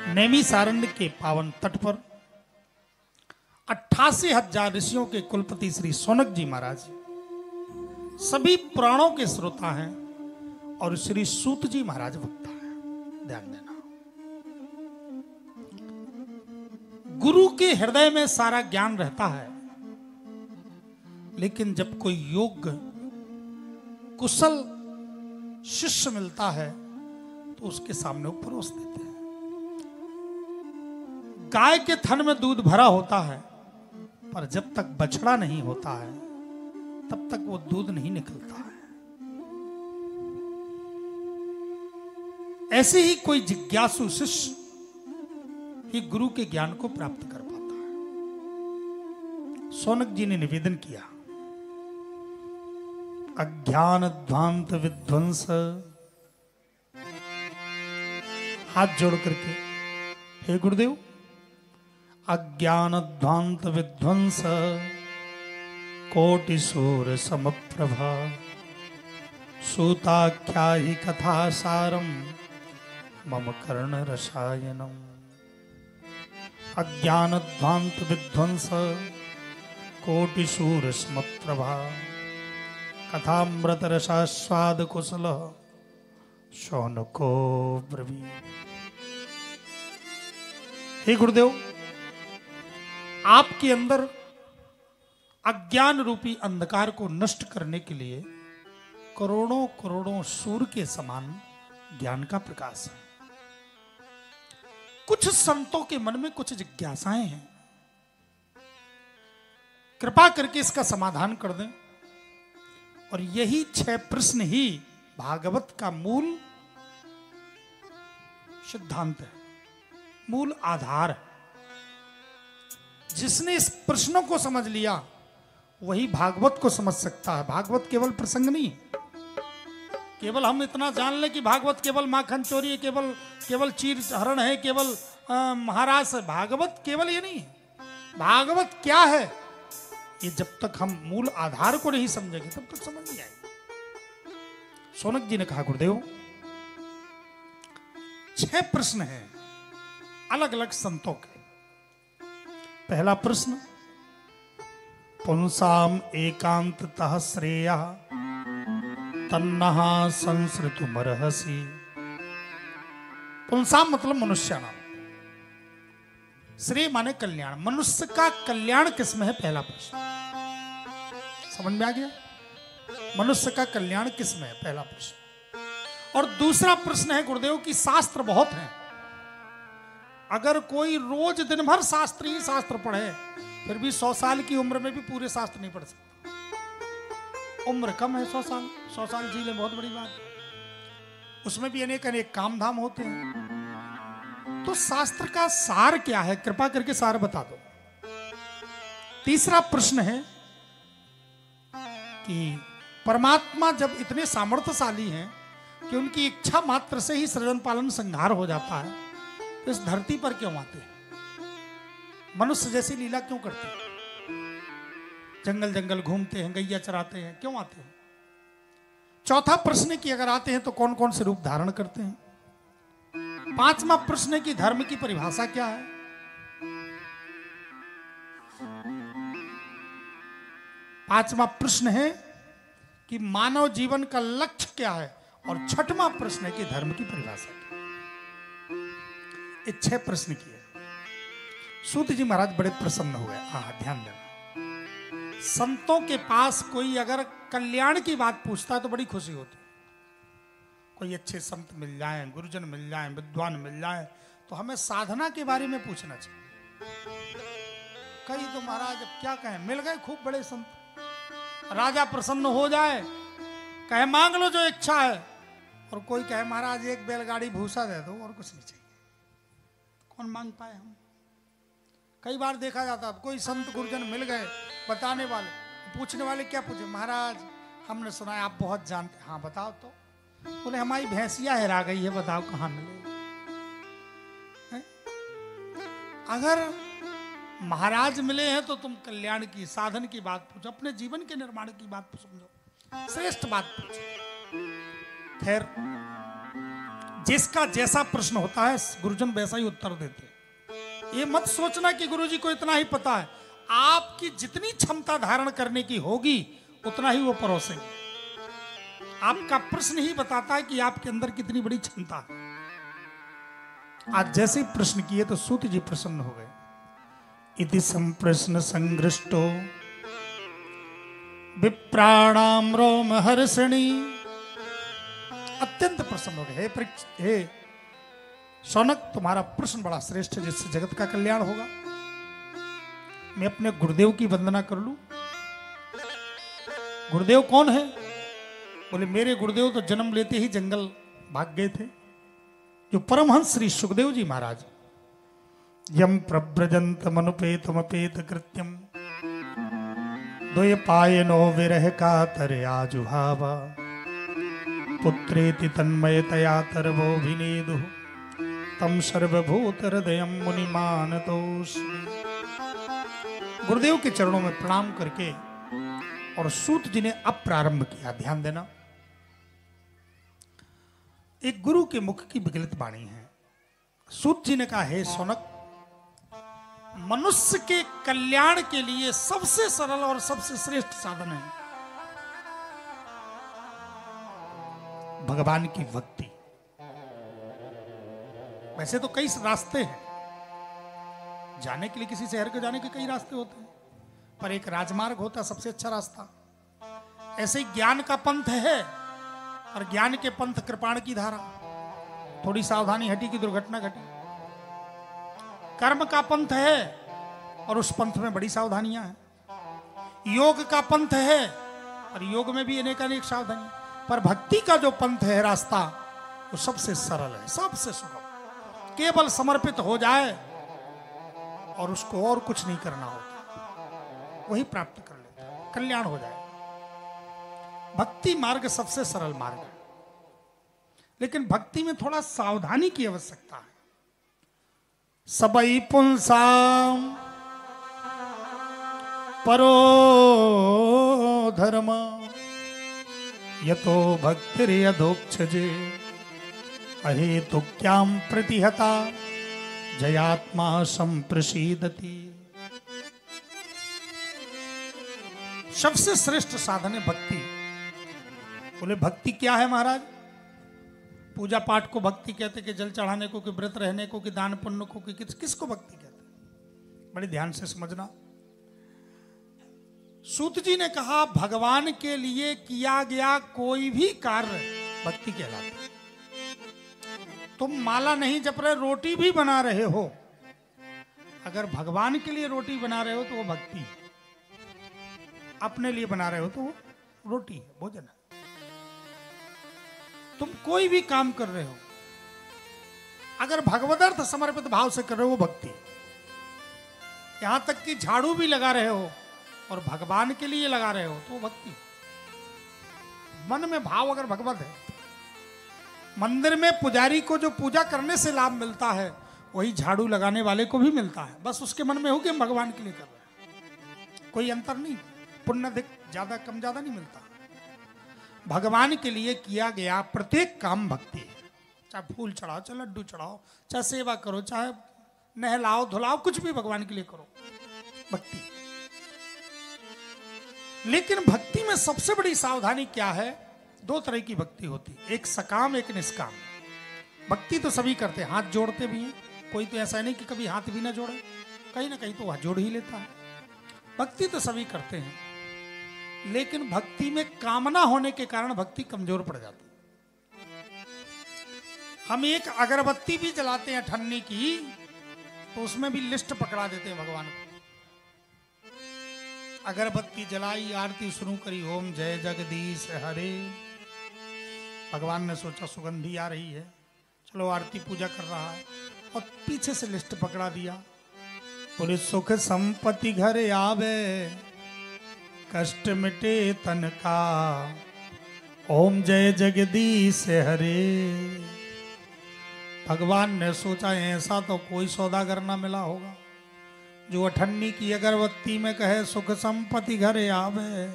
नैमिषारण्य के पावन तट पर 88,000 ऋषियों के कुलपति श्री सौनक जी महाराज सभी पुराणों के श्रोता हैं और श्री सूत जी महाराज वक्ता हैं। ध्यान देना, गुरु के हृदय में सारा ज्ञान रहता है, लेकिन जब कोई योग्य कुशल शिष्य मिलता है तो उसके सामने वो परोस देते हैं। गाय के थन में दूध भरा होता है, पर जब तक बछड़ा नहीं होता है तब तक वो दूध नहीं निकलता है। ऐसे ही कोई जिज्ञासु शिष्य ही गुरु के ज्ञान को प्राप्त कर पाता है। सौनक जी ने निवेदन किया, अज्ञान ध्वांत विध्वंस, हाथ जोड़ करके, हे गुरुदेव, अज्ञान ध्वांत विध्वंस कोटि सूर समप्रभा सूताख्या ही कथा सारम मम कर्ण रसायनम। अज्ञान ध्वांत विध्वंस कोटि सूर समप्रभा कथामृत रसास्वाद कुशल शौनको ब्रवीत। हे गुरुदेव, आपके अंदर अज्ञान रूपी अंधकार को नष्ट करने के लिए करोड़ों करोड़ों सूर्य के समान ज्ञान का प्रकाश है। कुछ संतों के मन में कुछ जिज्ञासाएं हैं, कृपा करके इसका समाधान कर दें। और यही 6 प्रश्न ही भागवत का मूल सिद्धांत है, मूल आधार है। जिसने इस प्रश्नों को समझ लिया वही भागवत को समझ सकता है। भागवत केवल प्रसंग नहीं, केवल हम इतना जान ले कि भागवत केवल माखन चोरी है, केवल चीर हरण है, केवल महाराज है। भागवत केवल ये नहीं है। भागवत क्या है, ये जब तक हम मूल आधार को नहीं समझेंगे तब तक समझ नहीं आएगी। सौनक जी ने कहा, गुरुदेव, 6 प्रश्न हैं अलग अलग संतों के। पहला प्रश्न, पुंसाम एकांततः श्रेयः तन्नहा संसृतुमर्हसि। पुंसाम मतलब मनुष्याणाम, श्रेय माने कल्याण। मनुष्य का कल्याण किसमें है, पहला प्रश्न। समझ में आ गया? मनुष्य का कल्याण किसमें है, पहला प्रश्न। और दूसरा प्रश्न है गुरुदेव की शास्त्र बहुत हैं, अगर कोई रोज दिन भर शास्त्र ही शास्त्र पढ़े फिर भी 100 साल की उम्र में भी पूरे शास्त्र नहीं पढ़ सकता। उम्र कम है, 100 साल जी ले, बहुत बड़ी बात है। उसमें भी अनेक अनेक काम धाम होते हैं। तो शास्त्र का सार क्या है, कृपा करके सार बता दो। तीसरा प्रश्न है कि परमात्मा जब इतने सामर्थ्यशाली हैं कि उनकी इच्छा मात्र से ही सृजन पालन संहार हो जाता है, तो इस धरती पर क्यों आते हैं? मनुष्य जैसी लीला क्यों करते हैं? जंगल जंगल घूमते हैं, गैया चराते हैं, क्यों आते हैं? चौथा प्रश्न है कि अगर आते हैं तो कौन कौन से रूप धारण करते हैं? 5वां प्रश्न है कि धर्म की परिभाषा क्या है? 5वां प्रश्न है कि मानव जीवन का लक्ष्य क्या है? और 6वां प्रश्न है कि धर्म की परिभाषा क्या है? ये 6 प्रश्न किए। सूत जी महाराज बड़े प्रसन्न हुए। हाँ, ध्यान देना, संतों के पास कोई अगर कल्याण की बात पूछता है तो बड़ी खुशी होती है। कोई अच्छे संत मिल जाएं, गुरुजन मिल जाएं, विद्वान मिल जाएं, तो हमें साधना के बारे में पूछना चाहिए। कई तो महाराज अब क्या कहें, मिल गए खूब बड़े संत, राजा प्रसन्न हो जाए, कहे मांग लो जो इच्छा है, और कोई कहे महाराज एक बैलगाड़ी भूसा दे दो और कुछ नहीं चाहिए। कौन मांग पाए हम? कई बार देखा जाता है कोई संत गुरुजन मिल गए बताने वाले, पूछने वाले क्या पूछे, महाराज हमने सुना है आप बहुत जानते। हाँ बताओ तो। बोले हमारी भैंसिया हेरा गई है, बताओ कहाँ मिले। अगर महाराज मिले हैं तो तुम कल्याण की, साधन की बात पूछो, अपने जीवन के निर्माण की बात समझो, श्रेष्ठ बात पूछो। खैर जिसका जैसा प्रश्न होता है गुरुजन वैसा ही उत्तर देते हैं। ये मत सोचना कि गुरुजी को इतना ही पता है। आपकी जितनी क्षमता धारण करने की होगी उतना ही वो परोसेंगे। आपका प्रश्न ही बताता है कि आपके अंदर कितनी बड़ी क्षमता है। आज जैसे ही प्रश्न किए तो सूत जी प्रसन्न हो गए। इति संप्रश्न संगृष्टो विप्राणाम रोम हर्षणी। अत्यंत प्रसन्न हो गए। हे शौनक, तुम्हारा प्रश्न बड़ा श्रेष्ठ है जिससे जगत का कल्याण होगा। मैं अपने गुरुदेव की वंदना कर लूं। गुरुदेव कौन है? बोले मेरे गुरुदेव तो जन्म लेते ही जंगल भाग गए थे, जो परमहंस श्री सुखदेव जी महाराज। यम प्रव्रजंत मनुपेतमपेत कृत्यम द्वयपायनो विरह कातर आजुहावा पुत्रेति तन्मयतया तरवोभिनेदुः तम सर्वभूत हृदयम मुनिमानतोस्मि। गुरुदेव के चरणों में प्रणाम करके और सूत जी ने अब प्रारंभ किया। ध्यान देना, एक गुरु के मुख की विगलित वाणी है। सूत जी ने कहा, हे शौनक, मनुष्य के कल्याण के लिए सबसे सरल और सबसे श्रेष्ठ साधन है भगवान की भक्ति। वैसे तो कई रास्ते हैं जाने के लिए, किसी शहर को जाने के कई रास्ते होते हैं, पर एक राजमार्ग होता है सबसे अच्छा रास्ता। ऐसे ही ज्ञान का पंथ है, और ज्ञान के पंथ कृपाण की धारा। थोड़ी सावधानी हटी की दुर्घटना घटी। कर्म का पंथ है, और उस पंथ में बड़ी सावधानियां हैं। योग का पंथ है, और योग में भी अनेक सावधानी। पर भक्ति का जो पंथ है, रास्ता, वो सबसे सरल है, सबसे सुगम। केवल समर्पित हो जाए और उसको और कुछ नहीं करना होता, वही प्राप्त कर लेता है, कल्याण हो जाए। भक्ति मार्ग सबसे सरल मार्ग है, लेकिन भक्ति में थोड़ा सावधानी की आवश्यकता है। सबई पुंसाम परो धर्म यतो भक्तिर्यदोक्षजे अहेतुक्याम प्रतिहता जयात्मा संप्रसीदति। सबसे श्रेष्ठ साधन है भक्ति। बोले भक्ति क्या है महाराज? पूजा पाठ को भक्ति कहते, कि जल चढ़ाने को, कि व्रत रहने को, कि दान पुण्य को, कि किसको भक्ति कहते? बड़े ध्यान से समझना। सूत जी ने कहा, भगवान के लिए किया गया कोई भी कार्य भक्ति कहलाता है। तुम माला नहीं जप रहे, रोटी भी बना रहे हो, अगर भगवान के लिए रोटी बना रहे हो तो वो भक्ति है। अपने लिए बना रहे हो तो वो रोटी है, भोजन है। तुम कोई भी काम कर रहे हो, अगर भगवदर्थ समर्पित भाव से कर रहे हो वो भक्ति। यहां तक कि झाड़ू भी लगा रहे हो और भगवान के लिए लगा रहे हो तो भक्ति। मन में भाव अगर भगवत है। मंदिर में पुजारी को जो पूजा करने से लाभ मिलता है, वही झाड़ू लगाने वाले को भी मिलता है। बस उसके मन में हो कि हम भगवान के लिए कर रहे हैं, कोई अंतर नहीं। पुण्य अधिक ज्यादा कम ज्यादा नहीं मिलता। भगवान के लिए किया गया प्रत्येक काम भक्ति है। चाहे फूल चढ़ाओ, चाहे लड्डू चढ़ाओ, चाहे सेवा करो, चाहे नहलाओ धुलाओ, कुछ भी भगवान के लिए करो, भक्ति। लेकिन भक्ति में सबसे बड़ी सावधानी क्या है? दो तरह की भक्ति होती है, एक सकाम, एक निष्काम। भक्ति तो सभी करते हैं, हाथ जोड़ते भी हैं। कोई तो ऐसा नहीं कि कभी हाथ भी ना जोड़े, कहीं ना कहीं तो वह जोड़ ही लेता है। भक्ति तो सभी करते हैं, लेकिन भक्ति में कामना होने के कारण भक्ति कमजोर पड़ जाती है। हम एक अगरबत्ती भी जलाते हैं ठन्नी की, तो उसमें भी लिस्ट पकड़ा देते हैं भगवान को। अगरबत्ती जलाई, आरती शुरू करी, ओम जय जगदीश हरे। भगवान ने सोचा सुगंधी आ रही है, चलो आरती पूजा कर रहा है, और पीछे से लिस्ट पकड़ा दिया। बोले सुख संपत्ति घर आवे, कष्ट मिटे तन का, ओम जय जगदीश हरे। भगवान ने सोचा ऐसा तो कोई सौदागर ना मिला होगा जो अठन्नी की अगरबत्ती में कहे सुख संपत्ति घर आवे।